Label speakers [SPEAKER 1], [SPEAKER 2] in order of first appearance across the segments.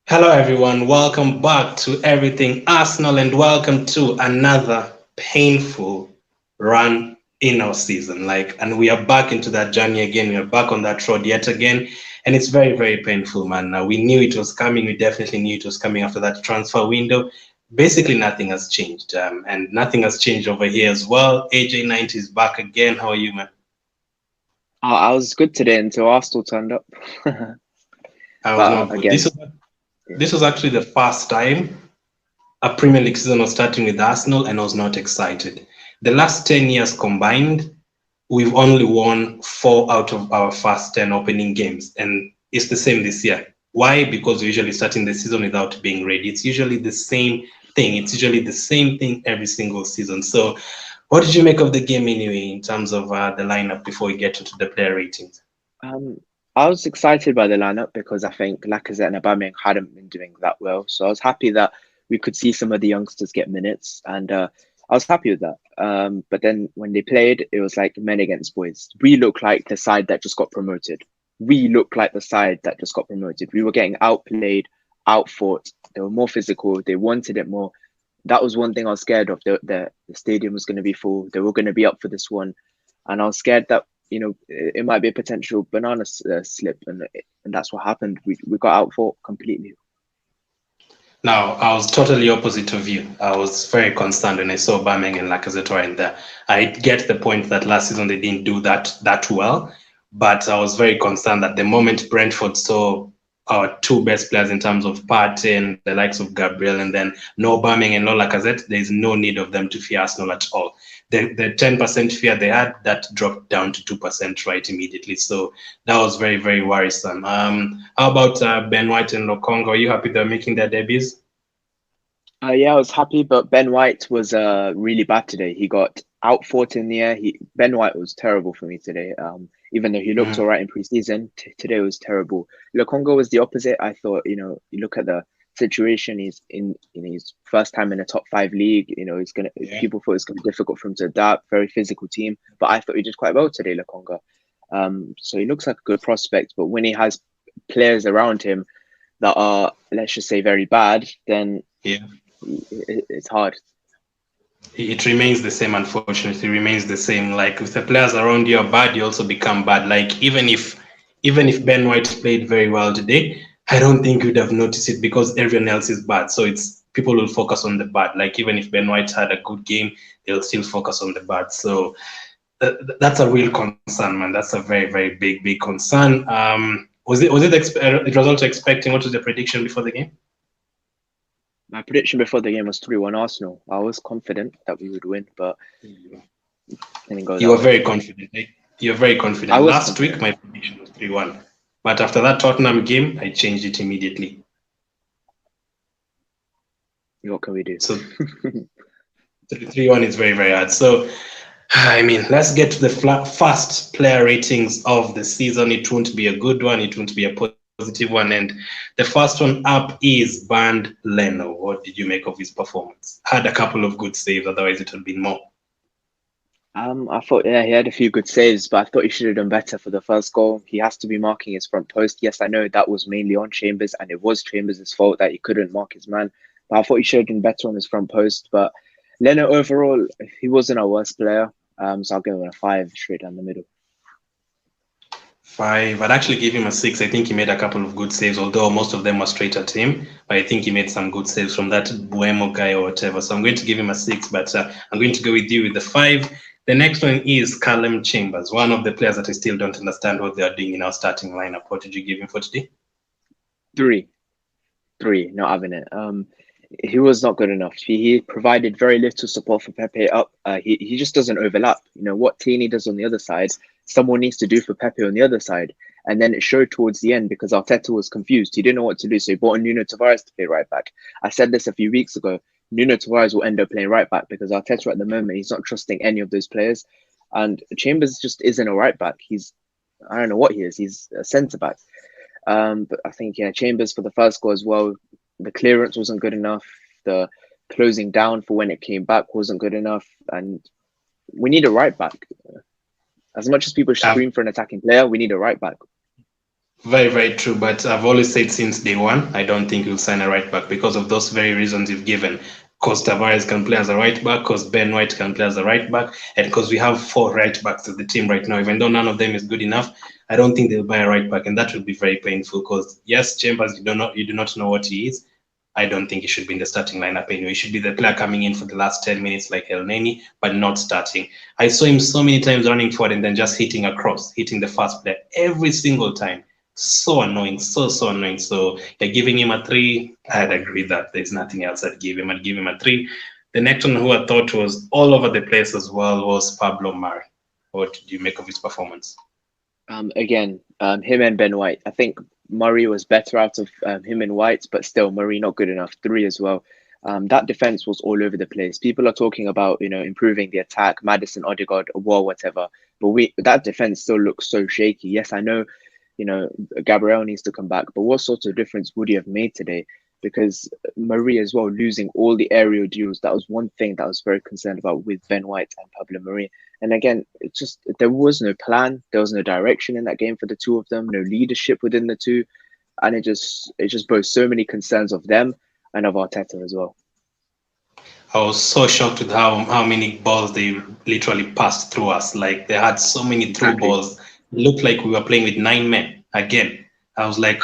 [SPEAKER 1] Hello, everyone. Welcome back to Everything Arsenal, and welcome to another painful run in our season. And we are back into that journey again. We are back on that road yet again, and it's very, very painful, man. Now we knew it was coming. We definitely knew it was coming after that transfer window. Basically, nothing has changed, and nothing has changed over here as well. AJ90 is back again. How are you, man?
[SPEAKER 2] I was good today until Arsenal turned up.
[SPEAKER 1] I was
[SPEAKER 2] But
[SPEAKER 1] not good.
[SPEAKER 2] again,
[SPEAKER 1] This was actually the first time a Premier League season was starting with Arsenal, and I was not excited. The last 10 years combined, we've only won 4 out of our first 10 opening games, and it's the same this year. Why? Because we're usually starting the season without being ready. It's usually the same thing. It's usually the same thing every single season. So, what did you make of the game anyway, in terms of the lineup before we get into the player ratings?
[SPEAKER 2] um, I was excited by the lineup because I think Lacazette and Aubameyang hadn't been doing that well. So I was happy that we could see some of the youngsters get minutes, and I was happy with that. But then when they played, it was like men against boys. We look like the side that just got promoted. We look like the side that just got promoted. We were getting outplayed, outfought. They were more physical. They wanted it more. That was one thing I was scared of. The stadium was going to be full. They were going to be up for this one, and I was scared that it might be a potential banana slip, and that's what happened. We got out for completely.
[SPEAKER 1] Now, I was totally opposite of you. I was very concerned when I saw Aubameyang and Lacazette were in there. I get the point that last season they didn't do that well, but I was very concerned that the moment Brentford saw our two best players in terms of Partey and the likes of Gabriel, and then no Aubameyang and no Lacazette, there's no need of them to fear Arsenal at all. The 10% fear they had, that dropped down to 2% right immediately. So that was very, very worrisome. How about Ben White and Lokonga? Are you happy they're making their debuts?
[SPEAKER 2] Yeah, I was happy, but Ben White was really bad today. He got outfought in the air. Ben White was terrible for me today. Even though he looked all
[SPEAKER 1] Mhm.
[SPEAKER 2] right in preseason, today was terrible. Lokonga was the opposite. I thought, you look at the situation. He's in his first time in a top five league. He's gonna.
[SPEAKER 1] Yeah.
[SPEAKER 2] People thought it's gonna be difficult for him to adapt. Very physical team, but I thought he did quite well today, Lokonga. So he looks like a good prospect, but when he has players around him that are, let's just say, very bad, then
[SPEAKER 1] Yeah.
[SPEAKER 2] it's hard.
[SPEAKER 1] It remains the same, unfortunately. It remains the same. Like if the players around you are bad, you also become bad. Like even if Ben White played very well today, I don't think you'd have noticed it because everyone else is bad. So it's people will focus on the bad. Like even if Ben White had a good game, they'll still focus on the bad. So that's a real concern, man. That's a very, very big, big concern. It was also expecting? What was the prediction before the game?
[SPEAKER 2] My prediction before the game was 3-1 Arsenal. I was confident that we would win, but it didn't go
[SPEAKER 1] You
[SPEAKER 2] that
[SPEAKER 1] were
[SPEAKER 2] way.
[SPEAKER 1] very confident. Eh? You're very
[SPEAKER 2] I
[SPEAKER 1] confident.
[SPEAKER 2] was
[SPEAKER 1] Last week,
[SPEAKER 2] confident.
[SPEAKER 1] my prediction was 3-1. But after that Tottenham game, I changed it immediately.
[SPEAKER 2] What can we do?
[SPEAKER 1] So 3-1 is very, very hard. So, I mean, let's get to the first player ratings of the season. It won't be a good one. It won't be a positive one. And the first one up is Band Leno. What did you make of his performance? Had a couple of good saves, otherwise it would have been more.
[SPEAKER 2] I thought, yeah, he had a few good saves, but I thought he should have done better for the first goal. He has to be marking his front post. Yes, I know that was mainly on Chambers, and it was Chambers' fault that he couldn't mark his man. But I thought he should have done better on his front post. But Leno overall, he wasn't our worst player. So I'll give him a 5 straight down the middle.
[SPEAKER 1] 5. I'd actually give him a 6. I think he made a couple of good saves, although most of them were straight at him. But I think he made some good saves from that Buemo guy or whatever. So I'm going to give him a 6, but I'm going to go with you with the 5. The next one is Callum Chambers, one of the players that I still don't understand what they are doing in our starting lineup. What did you give him for today?
[SPEAKER 2] 3. 3, not having it. He was not good enough. He provided very little support for Pepe up. He just doesn't overlap. What Tini does on the other side, someone needs to do for Pepe on the other side. And then it showed towards the end because Arteta was confused. He didn't know what to do, so he brought in Nuno Tavares to play right back. I said this a few weeks ago. Nuno Tavares will end up playing right back because Arteta at the moment he's not trusting any of those players, and Chambers just isn't a right back. I don't know what he is. He's a centre back. But I think Chambers for the first goal as well. The clearance wasn't good enough. The closing down for when it came back wasn't good enough, and we need a right back. As much as people
[SPEAKER 1] Um,
[SPEAKER 2] scream for an attacking player, we need a right back.
[SPEAKER 1] Very, very true. But I've always said since day one, I don't think we'll sign a right back because of those very reasons you've given. Because Tavares can play as a right back, because Ben White can play as a right back, and because we have 4 right backs at the team right now. Even though none of them is good enough, I don't think they'll buy a right back, and that will be very painful. Because yes, Chambers, you do not know what he is. I don't think he should be in the starting lineup anyway. He should be the player coming in for the last 10 minutes like El Neni, but not starting. I saw him so many times running forward and then just hitting a cross, hitting the first player every single time. So annoying, so annoying. So you're giving him a 3. I'd agree that there's nothing else I'd give him. I'd give him a 3. The next one who I thought was all over the place as well was Pablo Mari. What did you make of his performance?
[SPEAKER 2] Again, him and Ben White. I think Murray was better out of him and White, but still Murray not good enough. 3 as well. That defense was all over the place. People are talking about improving the attack, Madison, Odegaard, Wall, whatever. But that defense still looks so shaky. Yes, I know, Gabriel needs to come back, but what sort of difference would he have made today? Because Murray as well losing all the aerial duels. That was one thing that I was very concerned about with Ben White and Pablo Mari. And again, it's just there was no plan, there was no direction in that game for the two of them, no leadership within the two, and it just boasts so many concerns of them and of Arteta as well.
[SPEAKER 1] I was so shocked with how many balls they literally passed through us. Like they had so many through
[SPEAKER 2] Exactly.
[SPEAKER 1] balls. It looked like we were playing with 9 men again. I was like,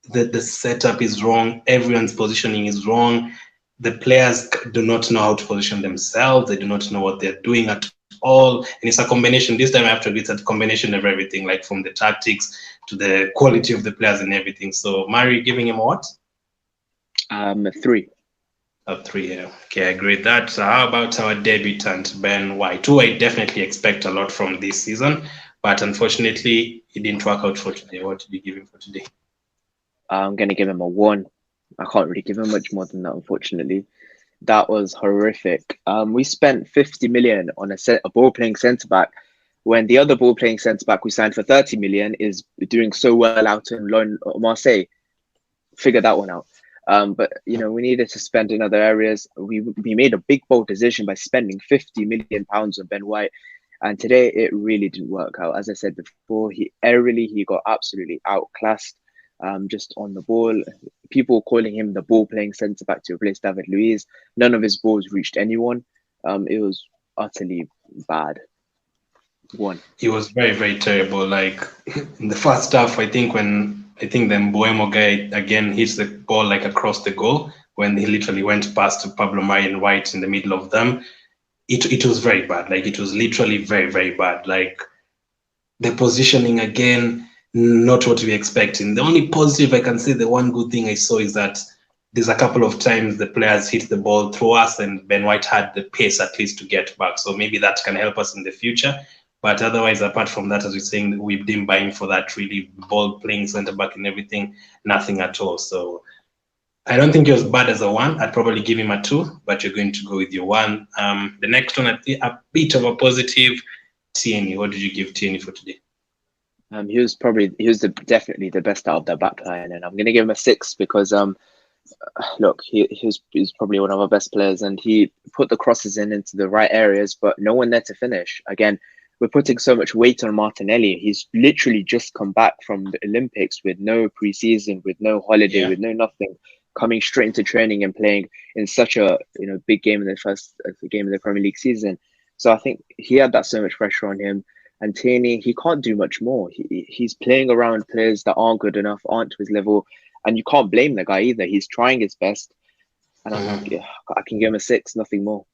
[SPEAKER 1] the setup is wrong. Everyone's positioning is wrong. The players do not know how to position themselves. They do not know what they're doing at all. And it's a combination. This time I have to admit, it's a combination of everything, like from the tactics to the quality of the players and everything. So Mari giving him what?
[SPEAKER 2] 3.
[SPEAKER 1] A 3 here. Okay, I agree with that. So how about our debutant, Ben White, who I definitely expect a lot from this season, but unfortunately, it didn't work out for today. What did you give him for today?
[SPEAKER 2] I'm gonna give him a 1. I can't really give him much more than that, unfortunately. That was horrific. We spent 50 million on a ball playing centre back when the other ball playing centre back we signed for 30 million is doing so well out in Marseille. Figure that one out. But we needed to spend in other areas. We made a big bold decision by spending 50 million pounds on Ben White, and today it really didn't work out. As I said before, he got absolutely outclassed. Just on the ball, people calling him the ball playing centre back to replace David Luiz. None of his balls reached anyone. It was utterly bad. 1.
[SPEAKER 1] He was very, very terrible. Like in the first half, I think the Mbuemo guy again hits the ball like across the goal when he literally went past to Pablo Mari and White in the middle of them. It was very bad. Like it was literally very, very bad. Like the positioning again, not what we expecting. The only positive I can say, the one good thing I saw is that there's a couple of times the players hit the ball through us and Ben White had the pace at least to get back. So maybe that can help us in the future. But otherwise, apart from that, as we're saying, we didn't buy him for that really ball playing centre back and everything, nothing at all. So I don't think he was bad as a 1. I'd probably give him a 2, but you're going to go with your 1. The next one, a bit of a positive, Tierney. What did you give Tierney for today?
[SPEAKER 2] He was definitely the best out of the back line, and I'm gonna give him a 6 because look, he's probably one of our best players, and he put the crosses into the right areas, but no one there to finish. Again, we're putting so much weight on Martinelli. He's literally just come back from the Olympics with no preseason, with no holiday, with no nothing, coming straight into training and playing in such a big game in the first game of the Premier League season. So I think he had that so much pressure on him. And Tierney, he can't do much more. He's playing around players that aren't good enough, aren't to his level, and you can't blame the guy either. He's trying his best, and I can give him a 6, nothing more.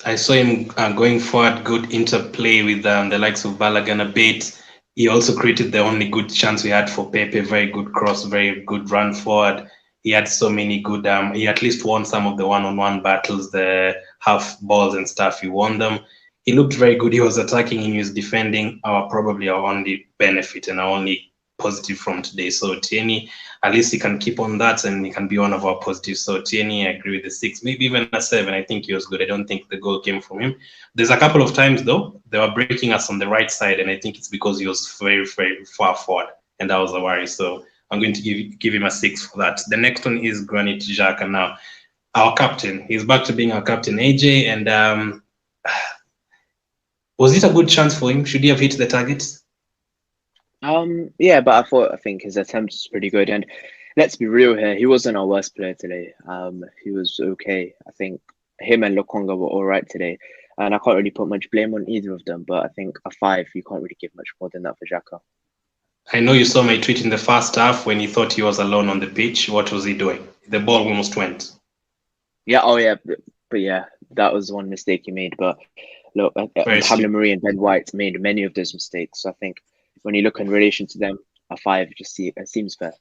[SPEAKER 1] I saw him going forward, good interplay with the likes of Balogun a bit. He also created the only good chance we had for Pepe. Very good cross, very good run forward. He had so many good. He at least won some of the one-on-one battles, the half balls and stuff. He won them. He looked very good. He was attacking and he was defending. Probably our only benefit and our only positive from today. So Tierney, at least he can keep on that and he can be one of our positives. So Tierney, I agree with the 6, maybe even a 7. I think he was good. I don't think the goal came from him. There's a couple of times though they were breaking us on the right side, and I think it's because he was very, very far forward, and that was a worry. So I'm going to give him a 6 for that. The next one is Granit Xhaka now. Our captain. He's back to being our captain, AJ, and was it a good chance for him? Should he have hit the target?
[SPEAKER 2] Yeah, but I think his attempt was pretty good. And let's be real here, he wasn't our worst player today. He was okay. I think him and Lokonga were all right today. And I can't really put much blame on either of them, but I think a 5, you can't really give much more than that for Xhaka.
[SPEAKER 1] I know you saw my tweet in the first half when he thought he was alone on the pitch. What was he doing? The ball almost went.
[SPEAKER 2] Yeah, oh yeah, but yeah, that was one mistake he made. But look,
[SPEAKER 1] Very
[SPEAKER 2] Pablo
[SPEAKER 1] silly.
[SPEAKER 2] Mari and Ben White made many of those mistakes. So I think when you look in relation to them, a 5 it seems fair.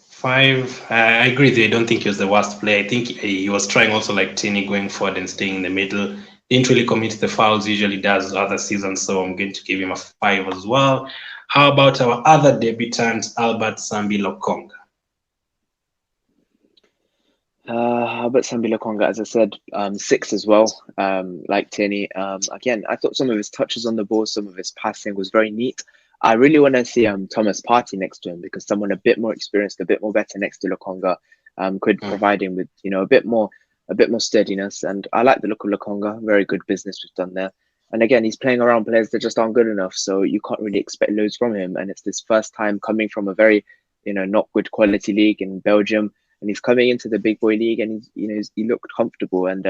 [SPEAKER 1] 5, I agree with you. I don't think he was the worst player. I think he was trying also like Tini going forward and staying in the middle. Didn't really commit the fouls usually does other seasons, so I'm going to give him a 5 as well. How about our other debutant, Albert Sambi Lokonga?
[SPEAKER 2] But Sambi Lokonga, as I said, 6 as well. Like Tierney. Again, I thought some of his touches on the ball, some of his passing was very neat. I really want to see Thomas Partey next to him because someone a bit more experienced, a bit more better next to Lokonga, could provide him with a bit more steadiness. And I like the look of Lokonga. Very good business was done there. And again, he's playing around players that just aren't good enough, so you can't really expect loads from him. And it's this first time coming from a very, not good quality league in Belgium, and he's coming into the big boy league, and he looked comfortable, and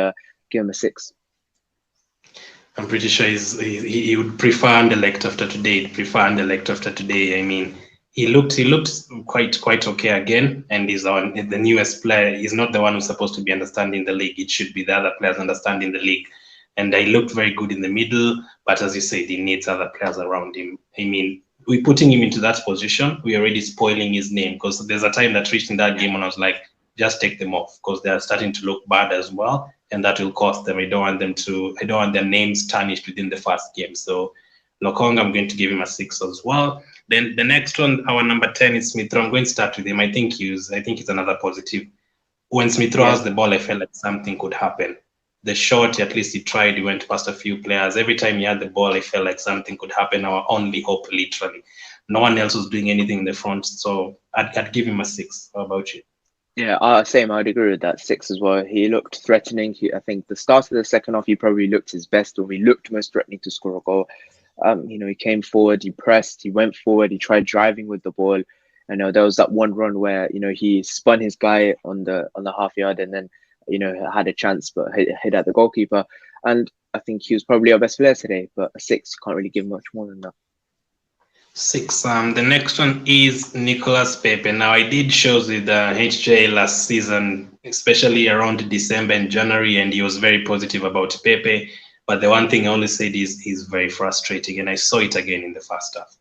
[SPEAKER 2] give him a 6.
[SPEAKER 1] I'm pretty sure he would prefer Anderlecht after today. He'd prefer Anderlecht after today. I mean, he looked quite okay again, and he's the newest player. He's not the one who's supposed to be understanding the league. It should be the other players understanding the league. And he looked very good in the middle, but as you said, he needs other players around him. I mean, we're putting him into that position. We're already spoiling his name because there's a time that reached in that game when I was like, just take them off because they're starting to look bad as well, and that will cost them. I don't want their names tarnished within the first game. So Lokonga, I'm going to give him a 6 as well. Then the next one, our number 10 is Smith Rowe. I'm going to start with him. I think he's another positive. When Smith Rowe has the ball, I felt like something could happen. The shot, at least he tried, he went past a few players. Every time he had the ball, I felt like something could happen. Our only hope, literally. No one else was doing anything in the front, so I'd give him a 6. How about you?
[SPEAKER 2] Yeah, same. I'd agree with that 6 as well. He looked threatening. I think the start of the second half, he probably looked his best, or he looked most threatening to score a goal. He came forward, he pressed, he went forward, he tried driving with the ball. I know there was that one run where he spun his guy on the half yard, and then had a chance but hit at the goalkeeper. And I think he was probably our best player today. But a 6, can't really give much more than that.
[SPEAKER 1] 6. The next one is Nicolas Pepe. Now, I did shows with HJ last season, especially around December and January, and he was very positive about Pepe. But the one thing I always said is he's very frustrating, and I saw it again in the first half.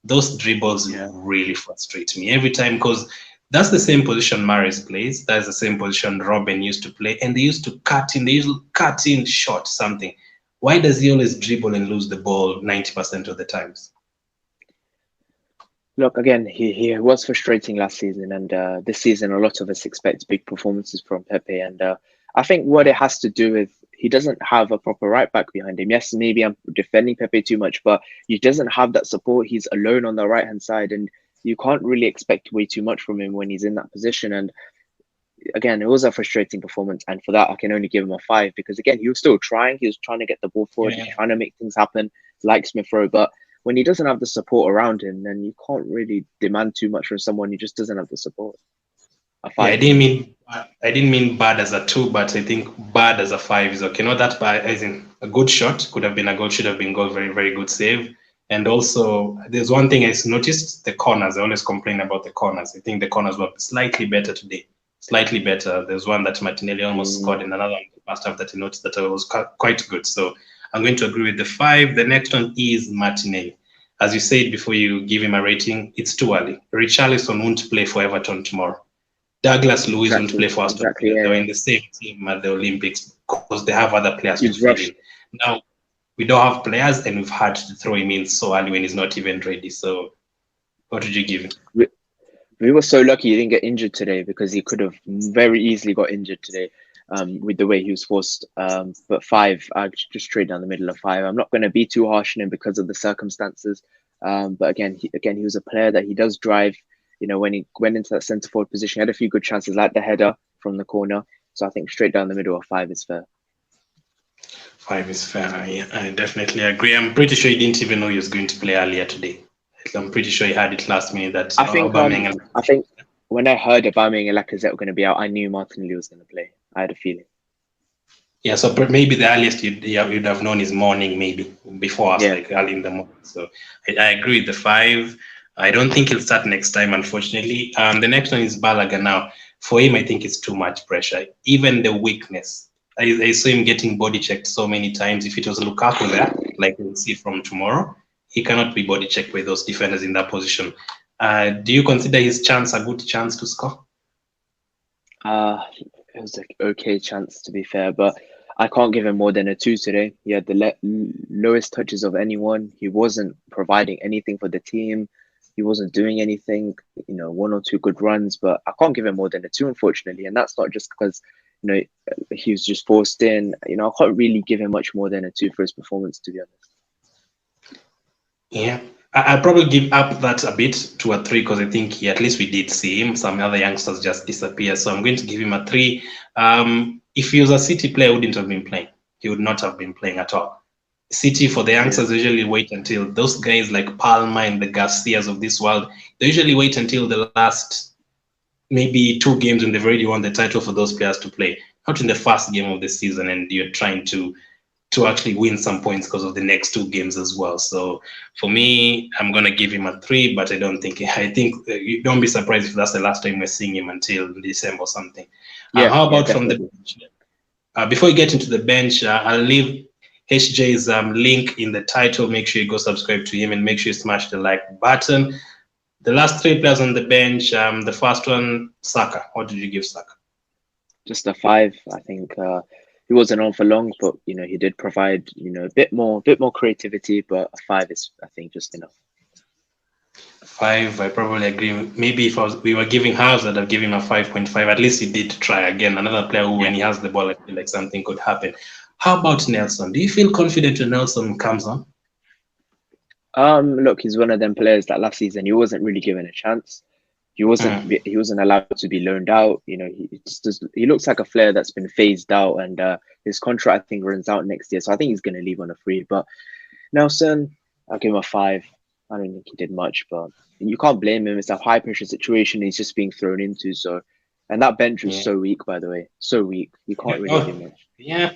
[SPEAKER 1] Those dribbles really frustrate me every time because that's the same position Mahrez plays. That's the same position Robin used to play, and they used to cut in. They used to cut in short something. Why does he always dribble and lose the ball 90% of the times?
[SPEAKER 2] Look, again, he was frustrating last season, and this season a lot of us expect big performances from Pepe. And I think what it has to do with he doesn't have a proper right back behind him. Yes, maybe I'm defending Pepe too much, but he doesn't have that support. He's alone on the right hand side, and you can't really expect way too much from him when he's in that position. And again, it was a frustrating performance, and for that, I can only give him a 5 because again, he was still trying. He was trying to get the ball forward, trying to make things happen, like Smith Rowe. But when he doesn't have the support around him, then you can't really demand too much from someone who just doesn't have the support. A 5.
[SPEAKER 1] Yeah, I didn't mean bad as a 2, but I think bad as a 5 is okay. Not that bad, as in a good shot could have been a goal, should have been goal, very very good save. And also, there's one thing I noticed: the corners. I always complain about the corners. I think the corners were slightly better today. Slightly better. There's one that Martinelli almost scored, and another one last half that I noticed that was quite good. So I'm going to agree with the 5. The next one is Martinelli. As you said before you give him a rating, it's too early. Richarlison won't play for Everton tomorrow. Douglas Luiz won't play for us. They're in the same team at the Olympics because they have other players to fill in. Now, we don't have players, and we've had to throw him in so early when he's not even ready. So, what would you give him?
[SPEAKER 2] We were so lucky he didn't get injured today because he could have very easily got injured today with the way he was forced. But 5, I just straight down the middle of 5. I'm not going to be too harsh on him because of the circumstances. But again, he was a player that he does drive. When he went into that centre forward position, he had a few good chances, like the header from the corner. So I think straight down the middle of 5 is fair.
[SPEAKER 1] 5 is fair. I definitely agree. I'm pretty sure he didn't even know he was going to play earlier today. I'm pretty sure he had it last minute that
[SPEAKER 2] I think when I heard Aubameyang and Lacazette were going to be out, I knew Martinelli was going to play. I had a feeling.
[SPEAKER 1] Yeah, so maybe the earliest you'd have known is morning, maybe before us, like early in the morning. So I agree with the 5. I don't think he'll start next time, unfortunately. The next one is Balogun now. For him, I think it's too much pressure. Even the weakness. I saw him getting body checked so many times. If it was Lukaku there, like we'll see from tomorrow, he cannot be body checked by those defenders in that position. Do you consider his chance a good chance to score?
[SPEAKER 2] It was an okay chance, to be fair, but I can't give him more than a 2 today. He had the lowest touches of anyone. He wasn't providing anything for the team. He wasn't doing anything, 1 or 2 good runs, but I can't give him more than a 2, unfortunately. And that's not just because, he was just forced in. I can't really give him much more than a 2 for his performance, to be honest.
[SPEAKER 1] Yeah. I'll probably give up that a bit to a 3 because I think at least we did see him. Some other youngsters just disappear. So I'm going to give him a 3. If he was a City player, he wouldn't have been playing. He would not have been playing at all. City, for the youngsters, usually wait until those guys like Palmer and the Garcias of this world, they usually wait until the last maybe 2 games when they've already won the title for those players to play. Not in the first game of the season and you're trying to actually win some points because of the next 2 games as well. So for me, I'm going to give him a 3, but I think you don't be surprised if that's the last time we're seeing him until December or something. How about from the bench? Before you get into the bench, I'll leave HJ's link in the title. Make sure you go subscribe to him and make sure you smash the like button. The last 3 players on the bench, the first one, Xhaka. What did you give Xhaka?
[SPEAKER 2] Just a 5. I think he wasn't on for long, but he did provide a bit more creativity. But a 5 is, I think, just enough.
[SPEAKER 1] 5, I probably agree. Maybe if we were giving halves, I'd have given him a 5.5. At least he did try again. Another player who, when he has the ball, I feel like something could happen. How about Nelson? Do you feel confident when Nelson comes on?
[SPEAKER 2] Look, he's one of them players that last season he wasn't really given a chance. He wasn't allowed to be loaned out. He looks like a player that's been phased out, and his contract I think runs out next year. So I think he's going to leave on a free. But Nelson, I'll give him a 5. I don't think he did much, but you can't blame him. It's a high pressure situation he's just being thrown into. So, and that bench was so weak, by the way, so weak. You can't really do much.
[SPEAKER 1] Yeah,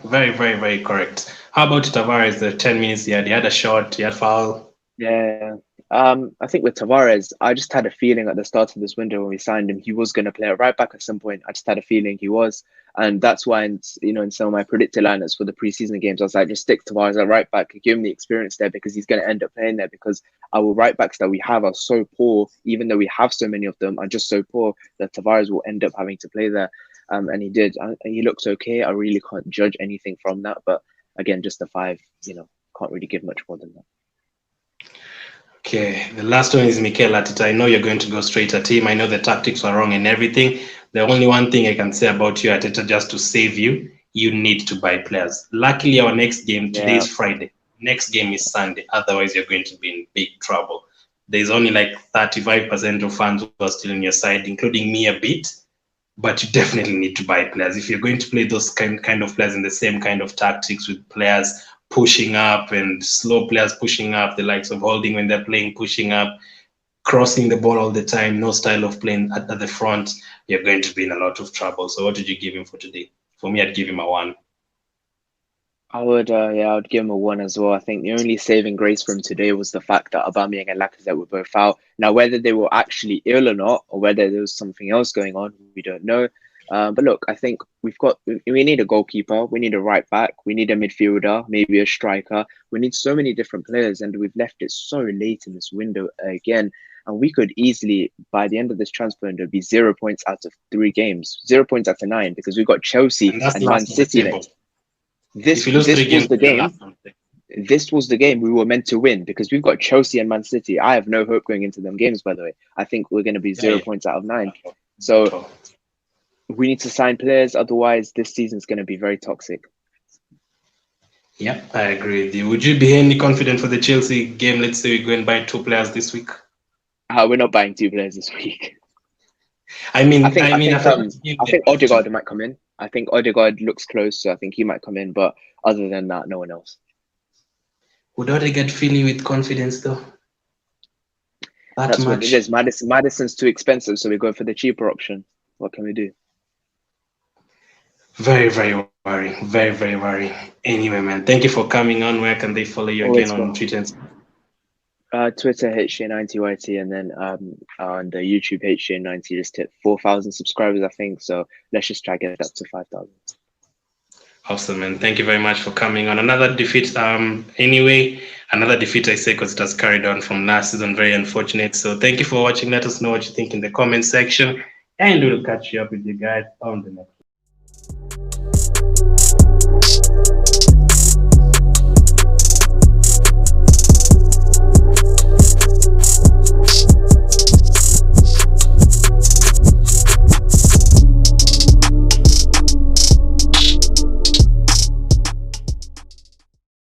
[SPEAKER 1] very, very, very correct. How about Tavares? The 10 minutes he had a shot, he had foul.
[SPEAKER 2] Yeah. I think with Tavares, I just had a feeling at the start of this window when we signed him, he was going to play at right back at some point. I just had a feeling he was. And that's why, in some of my predicted lineups for the preseason games, I was like, just stick Tavares at right back, give him the experience there because he's going to end up playing there because our right backs that we have are so poor, even though we have so many of them, are just so poor that Tavares will end up having to play there. And he did. He looked okay. I really can't judge anything from that. But again, just a 5, can't really give much more than that.
[SPEAKER 1] Okay, the last one is Mikel Arteta. I know you're going to go straight at him. I know the tactics are wrong and everything. The only one thing I can say about you, Arteta, just to save you, you need to buy players. Luckily, our next game, today is Friday. Next game is Sunday. Otherwise, you're going to be in big trouble. There's only like 35% of fans who are still on your side, including me a bit. But you definitely need to buy players. If you're going to play those kind of players in the same kind of tactics with players pushing up and slow players pushing up, the likes of Holding when they're playing, pushing up, crossing the ball all the time, no style of playing at the front, you're going to be in a lot of trouble. So what did you give him for today? For me, I'd give him a 1.
[SPEAKER 2] I would give him a 1 as well. I think the only saving grace from today was the fact that Aubameyang and Lacazette were both out. Now, whether they were actually ill or not, or whether there was something else going on, we don't know. But look, I think we need a goalkeeper, we need a right back, we need a midfielder, maybe a striker. We need so many different players, and we've left it so late in this window again. And we could easily, by the end of this transfer window, be 0 points out of 3 games, 0 points out of 9, because we've got Chelsea and Man City next. This was the game. This was the game we were meant to win because we've got Chelsea and Man City. I have no hope going into them games, by the way. I think we're going to be 0 points out of 9. So we need to sign players. Otherwise, this season's going to be very toxic.
[SPEAKER 1] Yeah, I agree with you. Would you be any confident for the Chelsea game? Let's say we go and buy 2 players this week.
[SPEAKER 2] We're not buying 2 players this week.
[SPEAKER 1] I
[SPEAKER 2] think Odegaard might come in. I think Odegaard looks close, so I think he might come in. But other than that, no one else.
[SPEAKER 1] Would Odegaard fill you with confidence, though? That
[SPEAKER 2] That's what
[SPEAKER 1] much.
[SPEAKER 2] it is. Madison's too expensive, so we go for the cheaper option. What can we do?
[SPEAKER 1] Very, very worrying. Very, very worrying. Anyway, man, thank you for coming on. Where can they follow you again
[SPEAKER 2] Always
[SPEAKER 1] on
[SPEAKER 2] well.
[SPEAKER 1] Twitter?
[SPEAKER 2] Twitter HJ90YT, and then on the YouTube HJ90 just hit 4,000 subscribers, I think. So let's just try to get that to 5,000.
[SPEAKER 1] Awesome, man. Thank you very much for coming on. Another defeat. Anyway, another defeat, I say, because it has carried on from last season. Very unfortunate. So thank you for watching. Let us know what you think in the comment section, and we'll catch you up with you guys on the next.